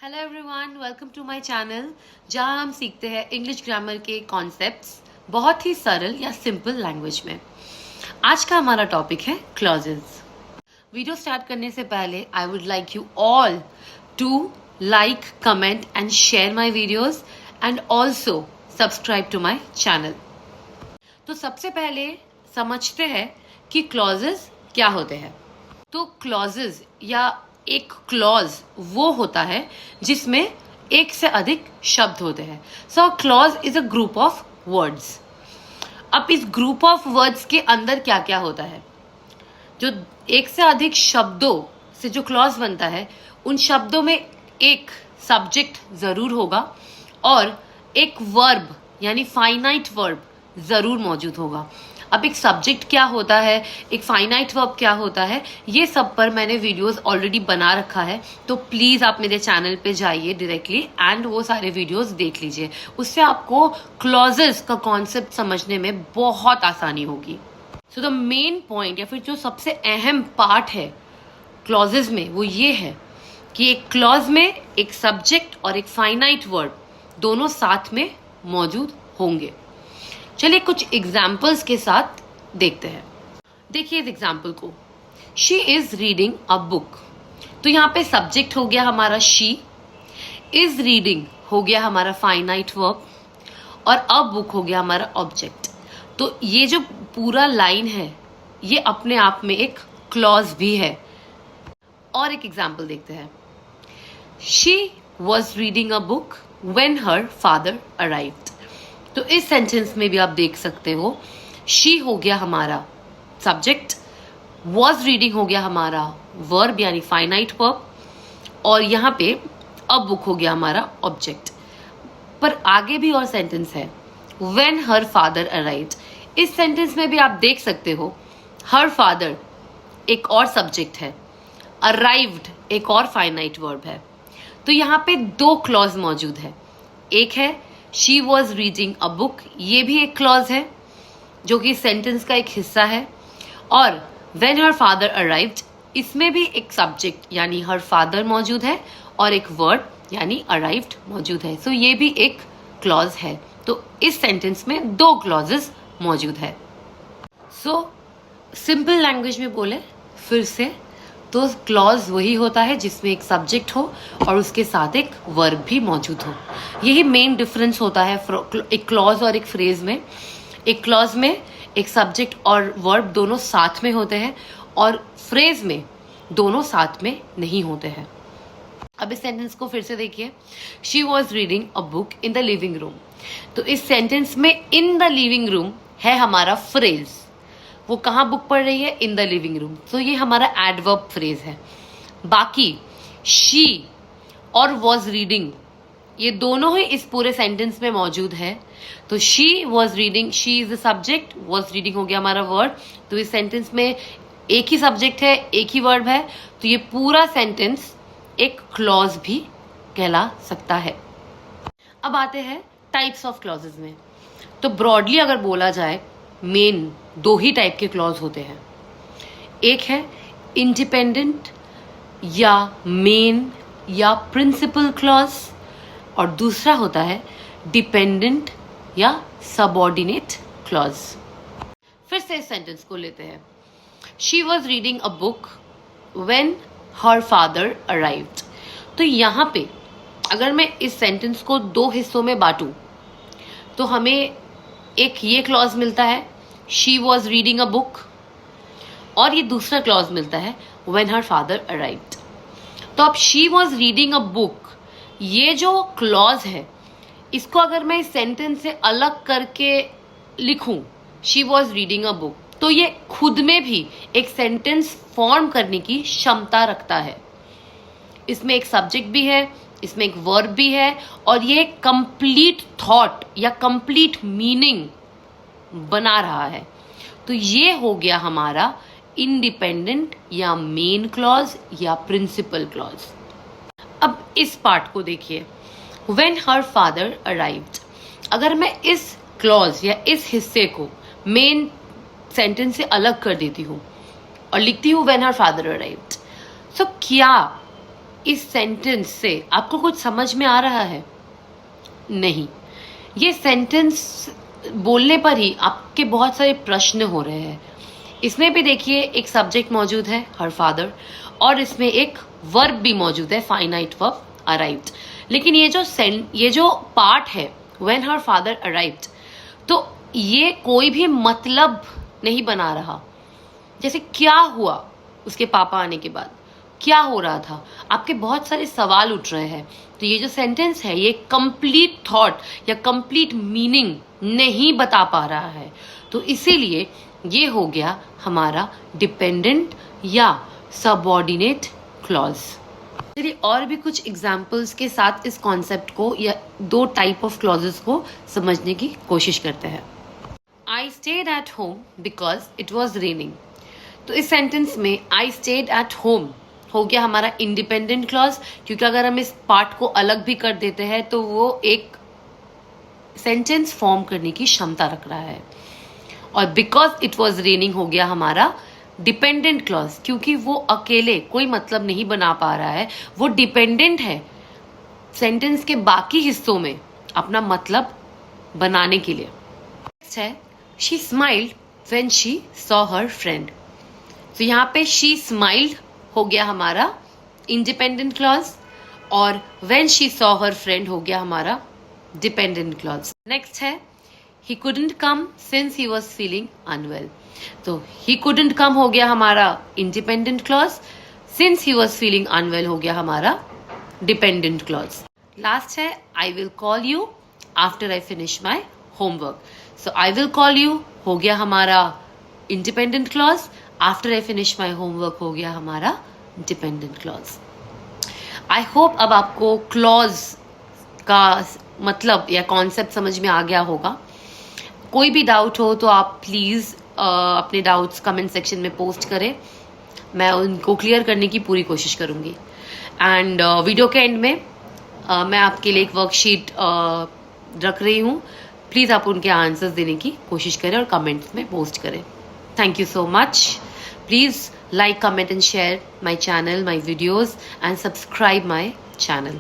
Hello everyone, welcome to my channel जहां हम सीखते हैं इंग्लिश ग्रामर के कॉन्सेप्ट्स बहुत ही सरल या सिंपल लैंग्वेज में। आज का हमारा टॉपिक है क्लॉजेस। वीडियो स्टार्ट करने से पहले I would like you all to like, comment and share my videos and also subscribe to my channel. तो सबसे पहले समझते हैं कि क्लॉजेस क्या होते हैं। तो क्लॉजेस या एक क्लॉज वो होता है जिसमें एक से अधिक शब्द होते हैं। So clause is a group of words. अब इस ग्रुप ऑफ वर्ड्स के अंदर क्या क्या होता है, जो एक से अधिक शब्दों से जो क्लॉज बनता है उन शब्दों में एक सब्जेक्ट जरूर होगा और एक वर्ब यानी फाइनाइट वर्ब जरूर मौजूद होगा। अब एक सब्जेक्ट क्या होता है, एक फाइनाइट वर्ब क्या होता है, ये सब पर मैंने वीडियोस ऑलरेडी बना रखा है। तो प्लीज आप मेरे चैनल पे जाइए डायरेक्टली एंड वो सारे वीडियोस देख लीजिए। उससे आपको क्लॉजेस का कॉन्सेप्ट समझने में बहुत आसानी होगी। सो द मेन पॉइंट या फिर जो सबसे अहम पार्ट है क्लॉजेस में वो ये है कि एक क्लॉज में एक सब्जेक्ट और एक फाइनाइट वर्ब दोनों साथ में मौजूद होंगे। चलिए कुछ एग्जाम्पल्स के साथ देखते हैं। देखिए इस एग्जाम्पल को, she is reading a book. तो यहाँ पे सब्जेक्ट हो गया हमारा शी, इज रीडिंग हो गया हमारा फाइनाइट वर्ब और अ बुक हो गया हमारा ऑब्जेक्ट। तो ये जो पूरा लाइन है ये अपने आप में एक क्लॉज भी है। और एक एग्जाम्पल देखते हैं, she was reading a book when her father arrived. तो इस सेंटेंस में भी आप देख सकते हो, शी हो गया हमारा सब्जेक्ट, वॉज रीडिंग हो गया हमारा वर्ब यानी फाइनाइट वर्ब और यहाँ पे अ बुक हो गया हमारा ऑब्जेक्ट। पर आगे भी और सेंटेंस है, व्हेन हर फादर अराइव्ड। इस सेंटेंस में भी आप देख सकते हो, हर फादर एक और सब्जेक्ट है, अराइव्ड एक और फाइनाइट वर्ब है। तो यहाँ पे दो क्लॉज मौजूद है। एक है she was reading a book, ये भी एक क्लॉज है जो कि सेंटेंस का एक हिस्सा है। और व्हेन हर फादर अराइव्ड, इसमें भी एक सब्जेक्ट यानी हर फादर मौजूद है और एक वर्ब यानी अराइव्ड मौजूद है। सो ये भी एक क्लॉज है। तो इस सेंटेंस में दो क्लॉजेस मौजूद है। सो सिंपल लैंग्वेज में बोले फिर से तो क्लॉज वही होता है जिसमें एक सब्जेक्ट हो और उसके साथ एक वर्ब भी मौजूद हो। यही मेन डिफरेंस होता है एक क्लॉज और एक फ्रेज में। एक क्लॉज में एक सब्जेक्ट और वर्ब दोनों साथ में होते हैं और फ्रेज में दोनों साथ में नहीं होते हैं। अब इस सेंटेंस को फिर से देखिए, she was reading a book in the living room. तो इस सेंटेंस में इन द लिविंग रूम है हमारा फ्रेज। वो कहाँ बुक पढ़ रही है, इन द लिविंग रूम। तो ये हमारा एडवर्ब फ्रेज है। बाकी शी और वॉज रीडिंग ये दोनों ही इस पूरे सेंटेंस में मौजूद है। तो she was reading, she is the subject, was reading हो गया हमारा वर्ब। तो इस सेंटेंस में एक ही सब्जेक्ट है, एक ही वर्ब है। तो ये पूरा सेंटेंस एक क्लॉज भी कहला सकता है। अब आते हैं टाइप्स ऑफ क्लॉजेस में। तो ब्रॉडली अगर बोला जाए, मेन दो ही टाइप के क्लॉज होते हैं। एक है इंडिपेंडेंट या मेन या प्रिंसिपल क्लॉज और दूसरा होता है डिपेंडेंट या सबऑर्डिनेट क्लॉज। फिर से इस सेंटेंस को लेते हैं, she was reading a book when her father arrived. तो यहाँ पे अगर मैं इस सेंटेंस को दो हिस्सों में बांटूं तो हमें एक ये क्लॉज मिलता है, she was reading a book, और ये दूसरा क्लॉज मिलता है व्हेन हर फादर अराइव्ड। तो अब she was reading a book, ये जो क्लॉज है इसको अगर मैं इस सेंटेंस से अलग करके लिखूं, she was reading a book, तो ये खुद में भी एक सेंटेंस फॉर्म करने की क्षमता रखता है। इसमें एक सब्जेक्ट भी है, इसमें एक वर्ब भी है और ये कंप्लीट थॉट या कंप्लीट मीनिंग बना रहा है। तो ये हो गया हमारा इंडिपेंडेंट या मेन क्लॉज या प्रिंसिपल क्लॉज। अब इस पार्ट को देखिए, व्हेन हर फादर अराइव्ड। अगर मैं इस क्लॉज या इस हिस्से को मेन सेंटेंस से अलग कर देती हूँ और लिखती हूँ व्हेन हर फादर अराइव्ड, सो क्या इस सेंटेंस से आपको कुछ समझ में आ रहा है? नहीं। ये सेंटेंस बोलने पर ही आपके बहुत सारे प्रश्न हो रहे हैं। इसमें भी देखिए एक सब्जेक्ट मौजूद है, हर फादर, और इसमें एक वर्ब भी मौजूद है, फाइनाइट वर्ब, अराइव्ड। लेकिन ये जो पार्ट है, व्हेन हर फादर अराइव्ड, तो ये कोई भी मतलब नहीं बना रहा। जैसे क्या हुआ उसके पापा आने के बाद, क्या हो रहा था, आपके बहुत सारे सवाल उठ रहे हैं। तो ये जो सेंटेंस है ये कंप्लीट थॉट या कंप्लीट मीनिंग नहीं बता पा रहा है। तो इसीलिए ये हो गया हमारा डिपेंडेंट या सबऑर्डिनेट क्लॉज। चलिए और भी कुछ एग्जाम्पल्स के साथ इस कॉन्सेप्ट को या दो टाइप ऑफ क्लॉजेस को समझने की कोशिश करते हैं। I stayed at home because it was raining. तो इस सेंटेंस में आई स्टेड एट होम हो गया हमारा इंडिपेंडेंट क्लॉज, क्योंकि अगर हम इस पार्ट को अलग भी कर देते हैं तो वो एक सेंटेंस फॉर्म करने की क्षमता रख रहा है। और बिकॉज इट वॉज रेनिंग हो गया हमारा डिपेंडेंट क्लॉज, क्योंकि वो अकेले कोई मतलब नहीं बना पा रहा है, वो डिपेंडेंट है सेंटेंस के बाकी हिस्सों में अपना मतलब बनाने के लिए। नेक्स्ट है she smiled when she saw her friend. तो यहाँ पे शी स्माइल्ड हो गया हमारा इंडिपेंडेंट क्लॉज, और when she saw her friend हो गया हमारा डिपेंडेंट क्लॉज। नेक्स्ट है he couldn't come since he was feeling unwell। तो he couldn't come हो गया हमारा independent clause, since he was feeling unwell हो गया हमारा dependent clause। लास्ट है I will call you after I finish my homework। so I will call you हो गया हमारा independent clause, after I finish my homework हो गया हमारा dependent clause। I hope अब आपको clause का मतलब या कॉन्सेप्ट समझ में आ गया होगा। कोई भी डाउट हो तो आप प्लीज़ अपने डाउट्स कमेंट सेक्शन में पोस्ट करें, मैं उनको क्लियर करने की पूरी कोशिश करूँगी। एंड वीडियो के एंड में मैं आपके लिए एक वर्कशीट रख रही हूँ, प्लीज़ आप उनके आंसर्स देने की कोशिश करें और कमेंट्स में पोस्ट करें। Thank you so much. Please like, comment and share my channel, my videos, and subscribe my channel.